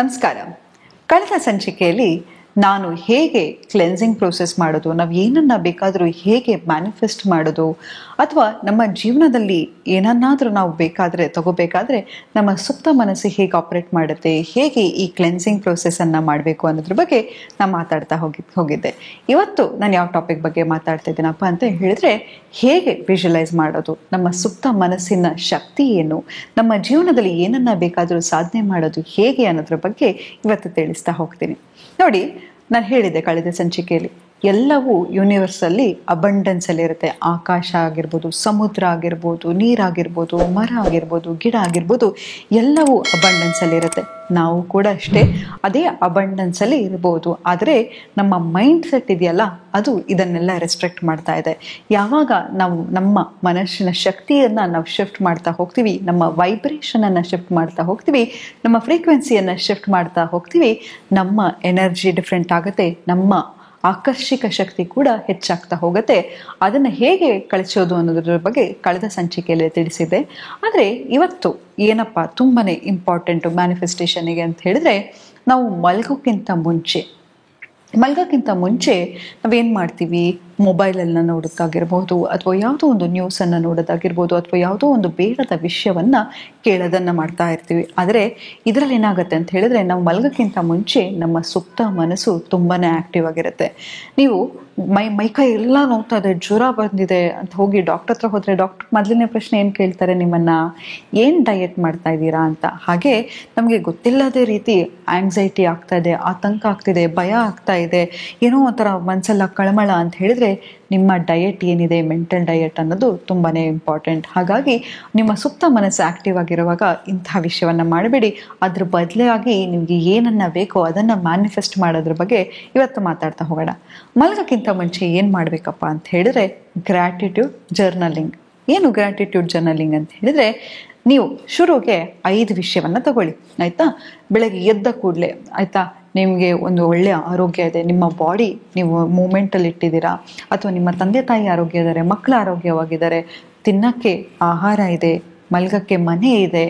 ನಮಸ್ಕಾರ. ಕಳೆದ ಸಂಚಿಕೆಯಲ್ಲಿ ನಾನು ಹೇಗೆ ಕ್ಲೆನ್ಸಿಂಗ್ ಪ್ರೋಸೆಸ್ ಮಾಡೋದು, ನಾವು ಏನನ್ನ ಬೇಕಾದರೂ ಹೇಗೆ ಮ್ಯಾನಿಫೆಸ್ಟ್ ಮಾಡೋದು, ಅಥವಾ ನಮ್ಮ ಜೀವನದಲ್ಲಿ ಏನನ್ನಾದರೂ ನಾವು ತಗೋಬೇಕಾದ್ರೆ ನಮ್ಮ ಸುಪ್ತ ಮನಸ್ಸು ಹೇಗೆ ಆಪರೇಟ್ ಮಾಡುತ್ತೆ, ಹೇಗೆ ಈ ಕ್ಲೆನ್ಸಿಂಗ್ ಪ್ರೋಸೆಸ್ಸನ್ನು ಮಾಡಬೇಕು ಅನ್ನೋದ್ರ ಬಗ್ಗೆ ನಾನು ಮಾತಾಡ್ತಾ ಹೋಗಿದ್ದೆ. ಇವತ್ತು ನಾನು ಯಾವ ಟಾಪಿಕ್ ಬಗ್ಗೆ ಮಾತಾಡ್ತಾ ಇದ್ದೀನಪ್ಪ ಅಂತ ಹೇಳಿದ್ರೆ, ಹೇಗೆ ವಿಜುವಲೈಸ್ ಮಾಡೋದು, ನಮ್ಮ ಸುಪ್ತ ಮನಸ್ಸಿನ ಶಕ್ತಿ ಏನು, ನಮ್ಮ ಜೀವನದಲ್ಲಿ ಏನನ್ನ ಬೇಕಾದರೂ ಸಾಧನೆ ಮಾಡೋದು ಹೇಗೆ ಅನ್ನೋದ್ರ ಬಗ್ಗೆ ಇವತ್ತು ತಿಳಿಸ್ತಾ ಹೋಗ್ತೀನಿ. ನೋಡಿ, ನಾನು ಹೇಳಿದೆ ಕಳೆದ ಸಂಚಿಕೆಯಲ್ಲಿ, ಎಲ್ಲವೂ ಯೂನಿವರ್ಸಲ್ಲಿ ಅಬಂಡೆನ್ಸಲ್ಲಿ ಇರುತ್ತೆ. ಆಕಾಶ ಆಗಿರ್ಬೋದು, ಸಮುದ್ರ ಆಗಿರ್ಬೋದು, ನೀರಾಗಿರ್ಬೋದು, ಮರ ಆಗಿರ್ಬೋದು, ಗಿಡ ಆಗಿರ್ಬೋದು, ಎಲ್ಲವೂ ಅಬಂಡೆನ್ಸಲ್ಲಿ ಇರುತ್ತೆ. ನಾವು ಕೂಡ ಅಷ್ಟೇ ಅದೇ ಅಬಂಡೆನ್ಸಲ್ಲಿ ಇರ್ಬೋದು. ಆದರೆ ನಮ್ಮ ಮೈಂಡ್ ಸೆಟ್ ಇದೆಯಲ್ಲ, ಅದು ಇದನ್ನೆಲ್ಲ ರೆಸ್ಟ್ರಿಕ್ಟ್ ಮಾಡ್ತಾ ಇದೆ. ಯಾವಾಗ ನಾವು ನಮ್ಮ ಮನಸ್ಸಿನ ಶಕ್ತಿಯನ್ನು ನಾವು ಶಿಫ್ಟ್ ಮಾಡ್ತಾ ಹೋಗ್ತೀವಿ, ನಮ್ಮ ವೈಬ್ರೇಷನನ್ನು ಶಿಫ್ಟ್ ಮಾಡ್ತಾ ಹೋಗ್ತೀವಿ, ನಮ್ಮ ಫ್ರೀಕ್ವೆನ್ಸಿಯನ್ನು ಶಿಫ್ಟ್ ಮಾಡ್ತಾ ಹೋಗ್ತೀವಿ, ನಮ್ಮ ಎನರ್ಜಿ ಡಿಫ್ರೆಂಟ್ ಆಗುತ್ತೆ, ನಮ್ಮ ಆಕರ್ಷಕ ಶಕ್ತಿ ಕೂಡ ಹೆಚ್ಚಾಗ್ತಾ ಹೋಗುತ್ತೆ. ಅದನ್ನು ಹೇಗೆ ಕಳಿಸೋದು ಅನ್ನೋದ್ರ ಬಗ್ಗೆ ಕಳೆದ ಸಂಚಿಕೆಯಲ್ಲಿ ತಿಳಿಸಿದೆ. ಆದರೆ ಇವತ್ತು ಏನಪ್ಪ ತುಂಬಾ ಇಂಪಾರ್ಟೆಂಟು ಮ್ಯಾನಿಫೆಸ್ಟೇಷನಿಗೆ ಅಂತ ಹೇಳಿದ್ರೆ, ನಾವು ಮಲಗೋಕ್ಕಿಂತ ಮುಂಚೆ ನಾವೇನು ಮಾಡ್ತೀವಿ, ಮೊಬೈಲನ್ನು ನೋಡೋದಾಗಿರ್ಬೋದು, ಅಥವಾ ಯಾವುದೋ ಒಂದು ನ್ಯೂಸನ್ನು ನೋಡೋದಾಗಿರ್ಬೋದು, ಅಥವಾ ಯಾವುದೋ ಒಂದು ಬೇಡದ ವಿಷಯವನ್ನು ಕೇಳೋದನ್ನು ಮಾಡ್ತಾ ಇರ್ತೀವಿ. ಆದರೆ ಇದರಲ್ಲಿ ಏನಾಗುತ್ತೆ ಅಂತ ಹೇಳಿದ್ರೆ, ನಾವು ಮಲಗೋಕ್ಕಿಂತ ಮುಂಚೆ ನಮ್ಮ ಸುಪ್ತ ಮನಸ್ಸು ತುಂಬಾ ಆ್ಯಕ್ಟಿವ್ ಆಗಿರುತ್ತೆ. ನೀವು ಮೈಕೈ ಎಲ್ಲ ನೋಡ್ತಾ ಇದೆ, ಜ್ವರ ಬಂದಿದೆ ಅಂತ ಹೋಗಿ ಡಾಕ್ಟರ್ ಹತ್ರ ಹೋದರೆ ಡಾಕ್ಟರ್ ಮೊದಲನೇ ಪ್ರಶ್ನೆ ಏನು ಕೇಳ್ತಾರೆ, ನಿಮ್ಮನ್ನು ಏನು ಡಯಟ್ ಮಾಡ್ತಾ ಇದ್ದೀರಾ ಅಂತ. ಹಾಗೆ ನಮಗೆ ಗೊತ್ತಿಲ್ಲದೇ ರೀತಿ ಆಂಗ್ಸೈಟಿ ಆಗ್ತಾ ಇದೆ, ಆತಂಕ ಆಗ್ತಿದೆ, ಭಯ ಆಗ್ತಾ ಇದೆ, ಏನೋ ಒಂಥರ ಮನಸ್ಸೆಲ್ಲ ಕಳಮಳ ಅಂತ ಹೇಳಿದ್ರೆ, ನಿಮ್ಮ ಡಯಟ್ ಏನಿದೆ, ಮೆಂಟಲ್ ಡಯಟ್ ಅನ್ನೋದು ತುಂಬಾ ಇಂಪಾರ್ಟೆಂಟ್. ಹಾಗಾಗಿ ನಿಮ್ಮ ಸುಪ್ತ ಮನಸ್ಸು ಆ್ಯಕ್ಟಿವ್ ಆಗಿರುವಾಗ ಇಂಥ ವಿಷಯವನ್ನು ಮಾಡಬೇಡಿ. ಅದ್ರ ಬದಲಾಗಿ ನಿಮಗೆ ಏನನ್ನ ಬೇಕೋ ಅದನ್ನು ಮ್ಯಾನಿಫೆಸ್ಟ್ ಮಾಡೋದ್ರ ಬಗ್ಗೆ ಇವತ್ತು ಮಾತಾಡ್ತಾ ಹೋಗೋಣ. ಮಲಗೋಕ್ಕಿಂತ ಮುಂಚೆ ಏನು ಮಾಡಬೇಕಪ್ಪ ಅಂತ ಹೇಳಿದ್ರೆ, ಗ್ರ್ಯಾಟಿಟ್ಯೂಡ್ ಜರ್ನಲಿಂಗ್. ಏನು ಗ್ರ್ಯಾಟಿಟ್ಯೂಡ್ ಜರ್ನಲಿಂಗ್ ಅಂತ ಹೇಳಿದ್ರೆ, ನೀವು ಶುರುಗೆ 5 ವಿಷಯವನ್ನು ತಗೊಳ್ಳಿ, ಆಯಿತಾ. ಬೆಳಗ್ಗೆ ಎದ್ದ ಕೂಡಲೇ, ಆಯಿತಾ, ನಿಮಗೆ ಒಂದು ಒಳ್ಳೆಯ ಆರೋಗ್ಯ ಇದೆ, ನಿಮ್ಮ ಬಾಡಿ ನೀವು ಮೂಮೆಂಟಲ್ಲಿ ಇಟ್ಟಿದ್ದೀರಾ, ಅಥವಾ ನಿಮ್ಮ ತಂದೆ ತಾಯಿ ಆರೋಗ್ಯ ಇದ್ದಾರೆ, ಮಕ್ಕಳು ಆರೋಗ್ಯವಾಗಿದ್ದಾರೆ, ತಿನ್ನೋಕ್ಕೆ ಆಹಾರ ಇದೆ, ಮಲ್ಗಕ್ಕೆ ಮನೆ ಇದೆ,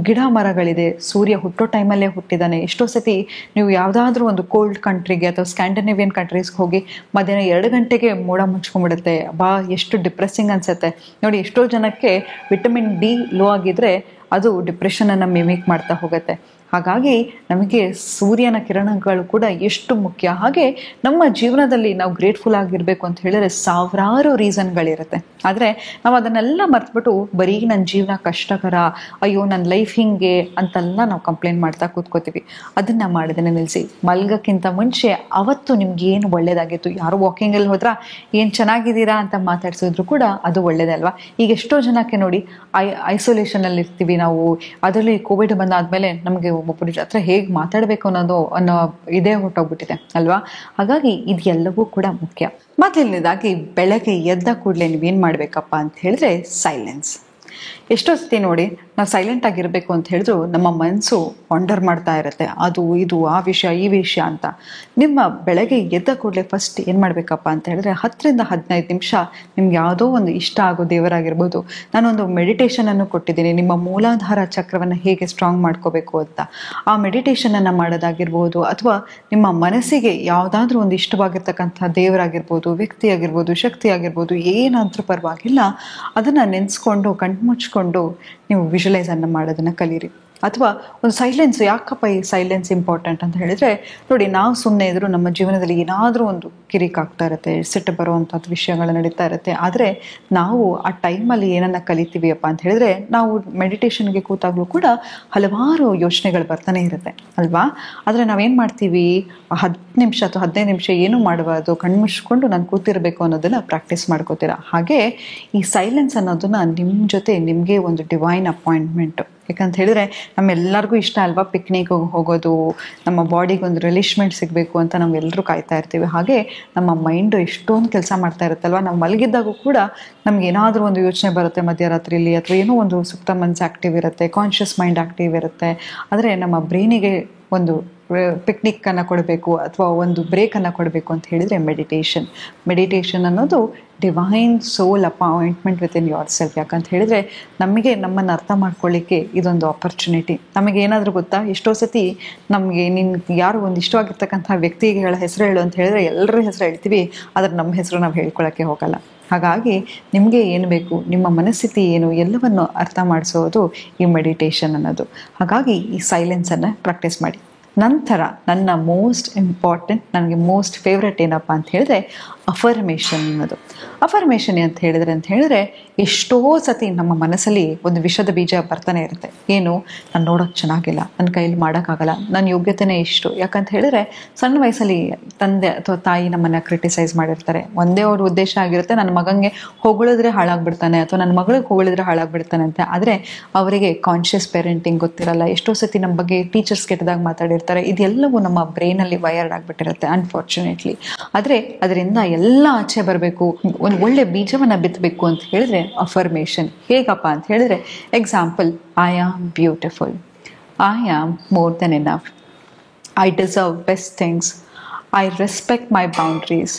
ಗಿಡ ಮರಗಳಿದೆ, ಸೂರ್ಯ ಹುಟ್ಟೋ ಟೈಮಲ್ಲೇ ಹುಟ್ಟಿದ್ದಾನೆ. ಎಷ್ಟೋ ಸತಿ ನೀವು ಯಾವುದಾದ್ರೂ ಒಂದು ಕೋಲ್ಡ್ ಕಂಟ್ರಿಗೆ ಅಥವಾ ಸ್ಕ್ಯಾಂಡಿನೇವಿಯನ್ ಕಂಟ್ರೀಸ್ಗೆ ಹೋಗಿ ಮಧ್ಯಾಹ್ನ 2 ಗಂಟೆಗೆ ಮೋಡ ಮುಚ್ಕೊಂಡ್ಬಿಡುತ್ತೆ, ಎಷ್ಟು ಡಿಪ್ರೆಸ್ಸಿಂಗ್ ಅನಿಸುತ್ತೆ ನೋಡಿ. ಎಷ್ಟೋ ಜನಕ್ಕೆ ವಿಟಮಿನ್ ಡಿ ಲೋ ಆಗಿದ್ರೆ ಅದು ಡಿಪ್ರೆಷನನ್ನು ಮಿಮಿಕ್ ಮಾಡ್ತಾ ಹೋಗುತ್ತೆ. ಹಾಗಾಗಿ ನಮಗೆ ಸೂರ್ಯನ ಕಿರಣಗಳು ಕೂಡ ಎಷ್ಟು ಮುಖ್ಯ. ಹಾಗೆ ನಮ್ಮ ಜೀವನದಲ್ಲಿ ನಾವು ಗ್ರೇಟ್ಫುಲ್ ಆಗಿರಬೇಕು ಅಂತ ಹೇಳಿದ್ರೆ ಸಾವಿರಾರು ರೀಸನ್ಗಳಿರುತ್ತೆ. ಆದರೆ ನಾವು ಅದನ್ನೆಲ್ಲ ಮರ್ತ್ಬಿಟ್ಟು ಬರೀ ನನ್ನ ಜೀವನ ಕಷ್ಟಕರ, ಅಯ್ಯೋ ನನ್ನ ಲೈಫ್ ಹಿಂಗೆ ಅಂತೆಲ್ಲ ನಾವು ಕಂಪ್ಲೇಂಟ್ ಮಾಡ್ತಾ ಕೂತ್ಕೋತೀವಿ. ಅದನ್ನು ಮಾಡೋದನ್ನು ನಿಲ್ಲಿಸಿ, ಮಲ್ಗಕ್ಕಿಂತ ಮುಂಚೆ ಅವತ್ತು ನಿಮ್ಗೆ ಏನು ಒಳ್ಳೇದಾಗಿತ್ತು, ಯಾರು ವಾಕಿಂಗಲ್ಲಿ ಹೋದ್ರಾ, ಏನು ಚೆನ್ನಾಗಿದ್ದೀರಾ ಅಂತ ಮಾತಾಡ್ಸಿದ್ರು ಕೂಡ ಅದು ಒಳ್ಳೇದೇ ಅಲ್ವಾ. ಈಗ ಎಷ್ಟೋ ಜನಕ್ಕೆ ನೋಡಿ, ಐಸೋಲೇಷನಲ್ಲಿ ಇರ್ತೀವಿ ನಾವು. ಅದರಲ್ಲಿ ಕೋವಿಡ್ ಬಂದಾದಮೇಲೆ ನಮಗೆ ಒಬ್ಬೊಬ್ಬರ ಹತ್ರ ಹೇಗೆ ಮಾತಾಡಬೇಕು ಅನ್ನೋ ಇದೇ ಹೊಟ್ಟೋಗ್ಬಿಟ್ಟಿದೆ ಅಲ್ವಾ. ಹಾಗಾಗಿ ಇದೆಲ್ಲವೂ ಕೂಡ ಮುಖ್ಯ. ಮೊದಲನೇದಾಗಿ ಬೆಳಗ್ಗೆ ಎದ್ದ ಕೂಡಲೇ ನೀವೇನು ಮಾಡಬೇಕಪ್ಪ ಅಂತ ಹೇಳಿದ್ರೆ, ಸೈಲೆನ್ಸ್. ಎಷ್ಟೋ ಸತಿ ನೋಡಿ, ನಾವು ಸೈಲೆಂಟ್ ಆಗಿರಬೇಕು ಅಂತ ಹೇಳಿದ್ರು ನಮ್ಮ ಮನಸ್ಸು ವಂಡರ್ ಮಾಡ್ತಾ ಇರುತ್ತೆ, ಅದು ಇದು ಆ ವಿಷಯ ಈ ವಿಷಯ ಅಂತ. ನಿಮ್ಮ ಬೆಳಗ್ಗೆ ಎದ್ದ ಕೂಡಲೇ ಫಸ್ಟ್ ಏನು ಮಾಡಬೇಕಪ್ಪ ಅಂತ ಹೇಳಿದ್ರೆ, 10 ರಿಂದ 15 ನಿಮಿಷ ನಿಮ್ಗೆ ಯಾವುದೋ ಒಂದು ಇಷ್ಟ ಆಗೋ ದೇವರಾಗಿರ್ಬೋದು. ನಾನೊಂದು ಮೆಡಿಟೇಷನನ್ನು ಕೊಟ್ಟಿದ್ದೀನಿ, ನಿಮ್ಮ ಮೂಲಾಧಾರ ಚಕ್ರವನ್ನು ಹೇಗೆ ಸ್ಟ್ರಾಂಗ್ ಮಾಡ್ಕೋಬೇಕು ಅಂತ. ಆ ಮೆಡಿಟೇಷನನ್ನು ಮಾಡೋದಾಗಿರ್ಬೋದು, ಅಥವಾ ನಿಮ್ಮ ಮನಸ್ಸಿಗೆ ಯಾವುದಾದ್ರೂ ಒಂದು ಇಷ್ಟವಾಗಿರ್ತಕ್ಕಂಥ ದೇವರಾಗಿರ್ಬೋದು, ವ್ಯಕ್ತಿ ಆಗಿರ್ಬೋದು, ಶಕ್ತಿ ಆಗಿರ್ಬೋದು, ಏನಾದರೂ ಪರವಾಗಿಲ್ಲ, ಅದನ್ನು ನೆನೆಸ್ಕೊಂಡು ಕಣ್ಮುಚ್ಕೊಂಡು ನೀವು ವಿಜುವಲೈಸನ್ನು ಮಾಡೋದನ್ನು ಕಲೀರಿ. ಅಥವಾ ಒಂದು ಸೈಲೆನ್ಸ್. ಯಾಕಪ್ಪ ಈ ಸೈಲೆನ್ಸ್ ಇಂಪಾರ್ಟೆಂಟ್ ಅಂತ ಹೇಳಿದ್ರೆ, ನೋಡಿ, ನಾವು ಸುಮ್ಮನೆ ಇದ್ರೂ ನಮ್ಮ ಜೀವನದಲ್ಲಿ ಏನಾದರೂ ಒಂದು ಕಿರಿಕಾಗ್ತಾ ಇರುತ್ತೆ, ಸಿಟ್ಟು ಬರುವಂಥದ್ದು ವಿಷಯಗಳು ನಡೀತಾ ಇರುತ್ತೆ. ಆದರೆ ನಾವು ಆ ಟೈಮಲ್ಲಿ ಏನನ್ನ ಕಲಿತೀವಿಯಪ್ಪ ಅಂತ ಹೇಳಿದ್ರೆ, ನಾವು ಮೆಡಿಟೇಷನ್ಗೆ ಕೂತಾಗಲೂ ಕೂಡ ಹಲವಾರು ಯೋಚನೆಗಳು ಬರ್ತಾನೆ ಇರುತ್ತೆ ಅಲ್ವಾ. ಆದರೆ ನಾವೇನು ಮಾಡ್ತೀವಿ, 10 ನಿಮಿಷ ಅಥವಾ 15 ನಿಮಿಷ ಏನೂ ಮಾಡಬಾರ್ದು, ಕಣ್ಮುಚ್ಕೊಂಡು ನಾನು ಕೂತಿರಬೇಕು ಅನ್ನೋದನ್ನು ಪ್ರಾಕ್ಟೀಸ್ ಮಾಡ್ಕೋತೀರಾ. ಹಾಗೆ ಈ ಸೈಲೆನ್ಸ್ ಅನ್ನೋದನ್ನು ನಿಮ್ಮ ಜೊತೆ ನಿಮಗೆ ಒಂದು ಡಿವೈನ್ ಅಪಾಯಿಂಟ್ಮೆಂಟು. ಯಾಕಂತ ಹೇಳಿದ್ರೆ ನಮ್ಮೆಲ್ಲರಿಗೂ ಇಷ್ಟ ಅಲ್ವಾ ಪಿಕ್ನಿಕ್ ಹೋಗೋದು, ನಮ್ಮ ಬಾಡಿಗೆ ಒಂದು ರಿಲೀಶ್ಮೆಂಟ್ ಸಿಗಬೇಕು ಅಂತ ನಾವೆಲ್ಲರೂ ಕಾಯ್ತಾ ಇರ್ತೀವಿ. ಹಾಗೆ ನಮ್ಮ ಮೈಂಡು ಎಷ್ಟೊಂದು ಕೆಲಸ ಮಾಡ್ತಾ ಇರುತ್ತಲ್ವ. ನಾವು ಮಲಗಿದ್ದಾಗೂ ಕೂಡ ನಮ್ಗೆ ಏನಾದರೂ ಒಂದು ಯೋಚನೆ ಬರುತ್ತೆ ಮಧ್ಯರಾತ್ರಿಯಲ್ಲಿ, ಅಥವಾ ಏನೋ ಒಂದು ಸುಪ್ತ ಮನಸ್ಸು ಆ್ಯಕ್ಟಿವ್ ಇರುತ್ತೆ, ಕಾನ್ಷಿಯಸ್ ಮೈಂಡ್ ಆ್ಯಕ್ಟಿವ್ ಇರುತ್ತೆ. ಆದರೆ ನಮ್ಮ ಬ್ರೈನಿಗೆ ಒಂದು ಪಿಕ್ನಿಕ್ಕನ್ನು ಕೊಡಬೇಕು ಅಥವಾ ಒಂದು ಬ್ರೇಕನ್ನು ಕೊಡಬೇಕು ಅಂತ ಹೇಳಿದರೆ ಮೆಡಿಟೇಷನ್ ಅನ್ನೋದು divine soul appointment within yourself. ಯಾಕಂತ ಹೇಳಿದರೆ ನಮಗೆ ನಮ್ಮನ್ನು ಅರ್ಥ ಮಾಡ್ಕೊಳ್ಳಿಕ್ಕೆ ಇದೊಂದು ಆಪರ್ಚುನಿಟಿ. ನಮಗೆ ಏನಾದರೂ ಗೊತ್ತಾ, ಎಷ್ಟೋ ಸತಿ ನಮಗೆ ಯಾರು ಒಂದು ಇಷ್ಟವಾಗಿರ್ತಕ್ಕಂಥ ವ್ಯಕ್ತಿಗಳ ಹೆಸರು ಹೇಳು ಅಂತ ಹೇಳಿದ್ರೆ ಎಲ್ಲರ ಹೆಸರು ಹೇಳ್ತೀವಿ, ಆದರೆ ನಮ್ಮ ಹೆಸರು ನಾವು ಹೇಳ್ಕೊಳ್ಳೋಕ್ಕೆ ಹೋಗಲ್ಲ. ಹಾಗಾಗಿ ನಿಮಗೆ ಏನು ಬೇಕು, ನಿಮ್ಮ ಮನಸ್ಥಿತಿ ಏನು, ಎಲ್ಲವನ್ನು ಅರ್ಥ ಮಾಡಿಸೋದು ಈ ಮೆಡಿಟೇಷನ್ ಅನ್ನೋದು. ಹಾಗಾಗಿ ಈ ಸೈಲೆನ್ಸನ್ನು ಪ್ರಾಕ್ಟೀಸ್ ಮಾಡಿ. ನಂತರ ನನ್ನ ಮೋಸ್ಟ್ ಇಂಪಾರ್ಟೆಂಟ್, ನನಗೆ ಮೋಸ್ಟ್ ಫೇವ್ರೆಟ್ ಏನಪ್ಪ ಅಂತ ಹೇಳಿದ್ರೆ ಅಫರ್ಮೇಷನ್ ಅನ್ನೋದು. ಅಫರ್ಮೇಷನ್ ಅಂತ ಹೇಳಿದ್ರೆ ಎಷ್ಟೋ ಸತಿ ನಮ್ಮ ಮನಸ್ಸಲ್ಲಿ ಒಂದು ವಿಷದ ಬೀಜ ಬರ್ತಾನೆ ಇರುತ್ತೆ. ಏನು, ನಾನು ನೋಡೋಕ್ಕೆ ಚೆನ್ನಾಗಿಲ್ಲ, ನನ್ನ ಕೈಯಲ್ಲಿ ಮಾಡೋಕ್ಕಾಗಲ್ಲ, ನನ್ನ ಯೋಗ್ಯತೆನೇ ಇಷ್ಟು. ಯಾಕಂತ ಹೇಳಿದ್ರೆ ಸಣ್ಣ ವಯಸ್ಸಲ್ಲಿ ತಂದೆ ಅಥವಾ ತಾಯಿ ನಮ್ಮನ್ನು ಕ್ರಿಟಿಸೈಸ್ ಮಾಡಿರ್ತಾರೆ. ಒಂದೇ ಅವ್ರ ಉದ್ದೇಶ ಆಗಿರುತ್ತೆ, ನನ್ನ ಮಗನಿಗೆ ಹೊಗಳಿದ್ರೆ ಹಾಳಾಗ್ಬಿಡ್ತಾನೆ ಅಥವಾ ನನ್ನ ಮಗಳಿಗೆ ಹೊಗಳಿದ್ರೆ ಹಾಳಾಗ್ಬಿಡ್ತಾನೆ ಅಂತ. ಆದರೆ ಅವರಿಗೆ ಕಾನ್ಷಿಯಸ್ ಪೇರೆಂಟಿಂಗ್ ಗೊತ್ತಿರಲ್ಲ. ಎಷ್ಟೋ ಸತಿ ನಮ್ಮ ಬಗ್ಗೆ ಟೀಚರ್ಸ್ ಕೆಟ್ಟದಾಗ ಮಾತಾಡಿರ್ತಾರೆ. ಇದೆಲ್ಲವೂ ನಮ್ಮ ಬ್ರೈನಲ್ಲಿ ವೈರ್ಡ್ ಆಗಿಬಿಟ್ಟಿರುತ್ತೆ ಅನ್ಫಾರ್ಚುನೇಟ್ಲಿ. ಆದರೆ ಅದರಿಂದ ಎಲ್ಲ ಆಚೆ ಬರಬೇಕು, ಒಂದು ಒಳ್ಳೆ ಬೀಜವನ್ನು ಬಿತ್ತಬೇಕು ಅಂತ ಹೇಳಿದ್ರೆ ಅಫರ್ಮೇಷನ್. ಹೇಗಪ್ಪ ಅಂತ ಹೇಳಿದ್ರೆ, example, I am beautiful, I am more than enough, I deserve best things, I respect my boundaries,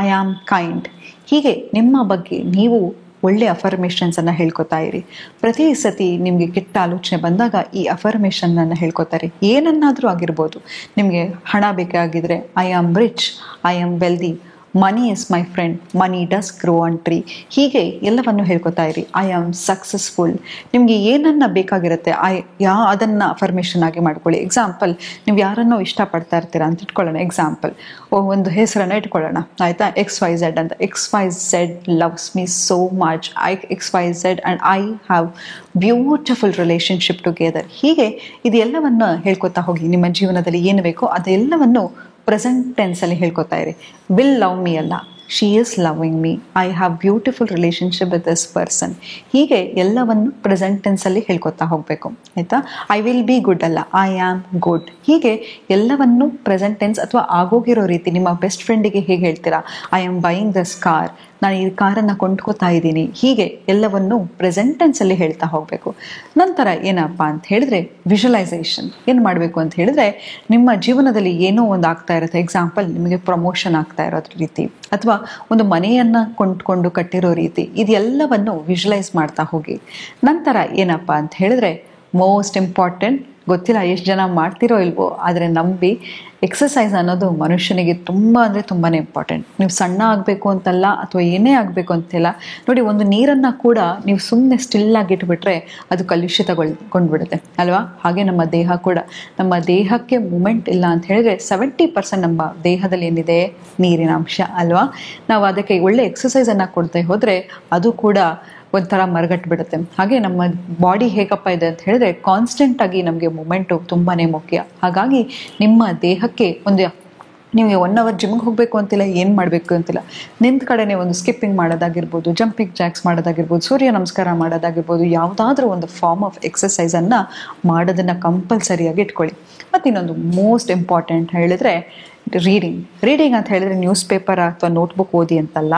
I am kind. ಹೀಗೆ ನಿಮ್ಮ ಬಗ್ಗೆ ನೀವು ಒಳ್ಳೆ ಅಫರ್ಮೇಷನ್ಸನ್ನು ಹೇಳ್ಕೊತಾ ಇರಿ. ಪ್ರತಿ ಸತಿ ನಿಮಗೆ ಕೆಟ್ಟ ಆಲೋಚನೆ ಬಂದಾಗ ಈ ಅಫರ್ಮೇಷನನ್ನು ಹೇಳ್ಕೊತಾರೆ. ಏನನ್ನಾದರೂ ಆಗಿರ್ಬೋದು. ನಿಮಗೆ ಹಣ ಬೇಕಾಗಿದ್ದರೆ I am rich, I am wealthy, money is my friend, money does grow on tree. ಹೀಗೆ ಎಲ್ಲವನ್ನು ಹೇಳ್ಕೊತಾ ಇರಿ. I am successful. ನಿಮಗೆ ಏನನ್ನ ಬೇಕಾಗಿರುತ್ತೆ ಅದನ್ನು ಅಫರ್ಮೇಷನ್ ಆಗಿ ಮಾಡ್ಕೊಳ್ಳಿ. ಎಕ್ಸಾಂಪಲ್, ನೀವು ಯಾರನ್ನೋ ಇಷ್ಟಪಡ್ತಾ ಇರ್ತೀರಾ ಅಂತ ಇಟ್ಕೊಳ್ಳೋಣ. ಎಕ್ಸಾಂಪಲ್, ಒಂದು ಹೆಸರನ್ನು ಇಟ್ಕೊಳ್ಳೋಣ, ಆಯಿತಾ, XYZ ಅಂತ. XYZ loves me so much, XYZ and I have beautiful relationship together. ಹೀಗೆ ಇದೆಲ್ಲವನ್ನು ಹೇಳ್ಕೊತಾ ಹೋಗಿ. ನಿಮ್ಮ ಜೀವನದಲ್ಲಿ ಏನು ಬೇಕೋ ಅದೆಲ್ಲವನ್ನು ಪ್ರೆಸೆಂಟ್ ಟೆನ್ಸಲ್ಲಿ ಹೇಳ್ಕೊತಾ ಇರಿ. ವಿಲ್ ಲವ್ ಮೀ ಅಲ್ಲ, she is loving me, I have beautiful relationship with this person. ಹೀಗೆ ಎಲ್ಲವನ್ನು ಪ್ರೆಸೆಂಟ್ ಟೆನ್ಸಲ್ಲಿ ಹೇಳ್ಕೊತಾ ಹೋಗಬೇಕು, ಆಯಿತಾ. ಐ ವಿಲ್ ಬಿ ಗುಡ್ ಅಲ್ಲ, ಐ ಆಮ್ ಗುಡ್. ಹೀಗೆ ಎಲ್ಲವನ್ನು ಪ್ರೆಸೆಂಟ್ ಟೆನ್ಸ್ ಅಥವಾ ಆಗೋಗಿರೋ ರೀತಿ. ನಿಮ್ಮ ಬೆಸ್ಟ್ ಫ್ರೆಂಡಿಗೆ ಹೇಗೆ ಹೇಳ್ತೀರಾ, I am buying this car, ನಾನು ಈ ಕಾರನ್ನು ಕೊಂಡ್ಕೋತಾ ಇದ್ದೀನಿ. ಹೀಗೆ ಎಲ್ಲವನ್ನು ಪ್ರೆಸೆಂಟ್ ಟೆನ್ಸಲ್ಲಿ ಹೇಳ್ತಾ ಹೋಗಬೇಕು. ನಂತರ ಏನಪ್ಪ ಅಂತ ಹೇಳಿದ್ರೆ ವಿಜುವಲೈಸೇಷನ್. ಏನು ಮಾಡಬೇಕು ಅಂತ ಹೇಳಿದ್ರೆ, ನಿಮ್ಮ ಜೀವನದಲ್ಲಿ ಏನೋ ಒಂದು ಆಗ್ತಾ ಇರುತ್ತೆ. ಎಕ್ಸಾಂಪಲ್, ನಿಮಗೆ ಪ್ರಮೋಷನ್ ಆಗ್ತಾ ಇರೋದ್ರ ರೀತಿ ಅಥವಾ ಒಂದು ಮನೆಯನ್ನು ಕೊಂಡ್ಕೊಂಡು ಕಟ್ಟಿರೋ ರೀತಿ. ಇದೆಲ್ಲವನ್ನು ವಿಜುವಲೈಸ್ ಮಾಡ್ತಾ ಹೋಗಿ. ನಂತರ ಏನಪ್ಪ ಅಂತ ಹೇಳಿದ್ರೆ ಮೋಸ್ಟ್ ಇಂಪಾರ್ಟೆಂಟ್, ಗೊತ್ತಿಲ್ಲ ಎಷ್ಟು ಜನ ಮಾಡ್ತಿರೋ ಇಲ್ವೋ, ಆದರೆ ನಂಬಿ, ಎಕ್ಸಸೈಸ್ ಅನ್ನೋದು ಮನುಷ್ಯನಿಗೆ ತುಂಬ ಅಂದರೆ ತುಂಬಾ ಇಂಪಾರ್ಟೆಂಟ್. ನೀವು ಸಣ್ಣ ಆಗಬೇಕು ಅಂತಲ್ಲ ಅಥವಾ ಏನೇ ಆಗಬೇಕು ಅಂತಿಲ್ಲ. ನೋಡಿ, ಒಂದು ನೀರನ್ನು ಕೂಡ ನೀವು ಸುಮ್ಮನೆ ಸ್ಟಿಲ್ಲಾಗಿ ಇಟ್ಬಿಟ್ರೆ ಅದು ಕಲುಷಿತಗೊಂಡ್ಬಿಡುತ್ತೆ ಅಲ್ವಾ. ಹಾಗೆ ನಮ್ಮ ದೇಹ ಕೂಡ, ನಮ್ಮ ದೇಹಕ್ಕೆ ಮೂಮೆಂಟ್ ಇಲ್ಲ ಅಂತ ಹೇಳಿದ್ರೆ 70% ನಮ್ಮ ದೇಹದಲ್ಲಿ ಏನಿದೆ, ನೀರಿನ ಅಂಶ ಅಲ್ವಾ. ನಾವು ಅದಕ್ಕೆ ಒಳ್ಳೆ ಎಕ್ಸಸೈಸನ್ನು ಕೊಡ್ತಾ ಹೋದರೆ ಅದು ಕೂಡ ಒಂಥರ ಮರಗಟ್ಬಿಡುತ್ತೆ. ಹಾಗೆ ನಮ್ಮ ಬಾಡಿ ಹೇಗಪ್ಪ ಇದೆ ಅಂತ ಹೇಳಿದ್ರೆ ಕಾನ್ಸ್ಟೆಂಟಾಗಿ ನಮಗೆ ಮೂಮೆಂಟು ತುಂಬಾ ಮುಖ್ಯ. ಹಾಗಾಗಿ ನಿಮ್ಮ ದೇಹಕ್ಕೆ ನೀವು 1 ಅವರ್ ಜಿಮ್ಗೆ ಹೋಗಬೇಕು ಅಂತಿಲ್ಲ, ಏನು ಮಾಡಬೇಕು ಅಂತಿಲ್ಲ, ನಿಂತ ಕಡೆನೇ ಒಂದು ಸ್ಕಿಪ್ಪಿಂಗ್ ಮಾಡೋದಾಗಿರ್ಬೋದು, ಜಂಪಿಂಗ್ ಜಾಕ್ಸ್ ಮಾಡೋದಾಗಿರ್ಬೋದು, ಸೂರ್ಯ ನಮಸ್ಕಾರ ಮಾಡೋದಾಗಿರ್ಬೋದು, ಯಾವುದಾದ್ರೂ ಒಂದು ಫಾರ್ಮ್ ಆಫ್ ಎಕ್ಸಸೈಸನ್ನು ಮಾಡೋದನ್ನು ಕಂಪಲ್ಸರಿಯಾಗಿ ಇಟ್ಕೊಳ್ಳಿ. ಮತ್ತು ಇನ್ನೊಂದು ಮೋಸ್ಟ್ ಇಂಪಾರ್ಟೆಂಟ್ ಹೇಳಿದ್ರೆ ರೀಡಿಂಗ್ ಅಂತ ಹೇಳಿದ್ರೆ ನ್ಯೂಸ್ ಪೇಪರ್ ಅಥವಾ ನೋಟ್ಬುಕ್ ಓದಿ ಅಂತಲ್ಲ.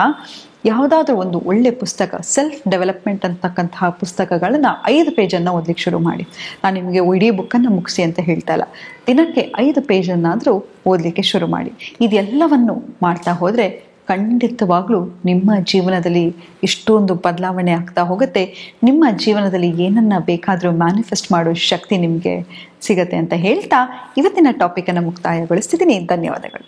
ಯಾವುದಾದ್ರೂ ಒಂದು ಒಳ್ಳೆ ಪುಸ್ತಕ, ಸೆಲ್ಫ್ ಡೆವಲಪ್ಮೆಂಟ್ ಅಂತಕ್ಕಂತಹ ಪುಸ್ತಕಗಳನ್ನು 5 ಪೇಜನ್ನು ಓದಲಿಕ್ಕೆ ಶುರು ಮಾಡಿ. ನಾನು ನಿಮಗೆ ಇಡೀ ಬುಕ್ಕನ್ನು ಮುಗಿಸಿ ಅಂತ ಹೇಳ್ತಾ ಇಲ್ಲ, ದಿನಕ್ಕೆ 5 ಪೇಜನ್ನಾದರೂ ಓದಲಿಕ್ಕೆ ಶುರು ಮಾಡಿ. ಇದೆಲ್ಲವನ್ನು ಮಾಡ್ತಾ ಹೋದರೆ ಖಂಡಿತವಾಗ್ಲೂ ನಿಮ್ಮ ಜೀವನದಲ್ಲಿ ಇಷ್ಟೊಂದು ಬದಲಾವಣೆ ಆಗ್ತಾ ಹೋಗುತ್ತೆ. ನಿಮ್ಮ ಜೀವನದಲ್ಲಿ ಏನನ್ನ ಬೇಕಾದರೂ ಮ್ಯಾನಿಫೆಸ್ಟ್ ಮಾಡೋ ಶಕ್ತಿ ನಿಮಗೆ ಸಿಗತ್ತೆ ಅಂತ ಹೇಳ್ತಾ ಇವತ್ತಿನ ಟಾಪಿಕನ್ನು ಮುಕ್ತಾಯಗೊಳಿಸ್ತಿದ್ದೀನಿ. ಧನ್ಯವಾದಗಳು.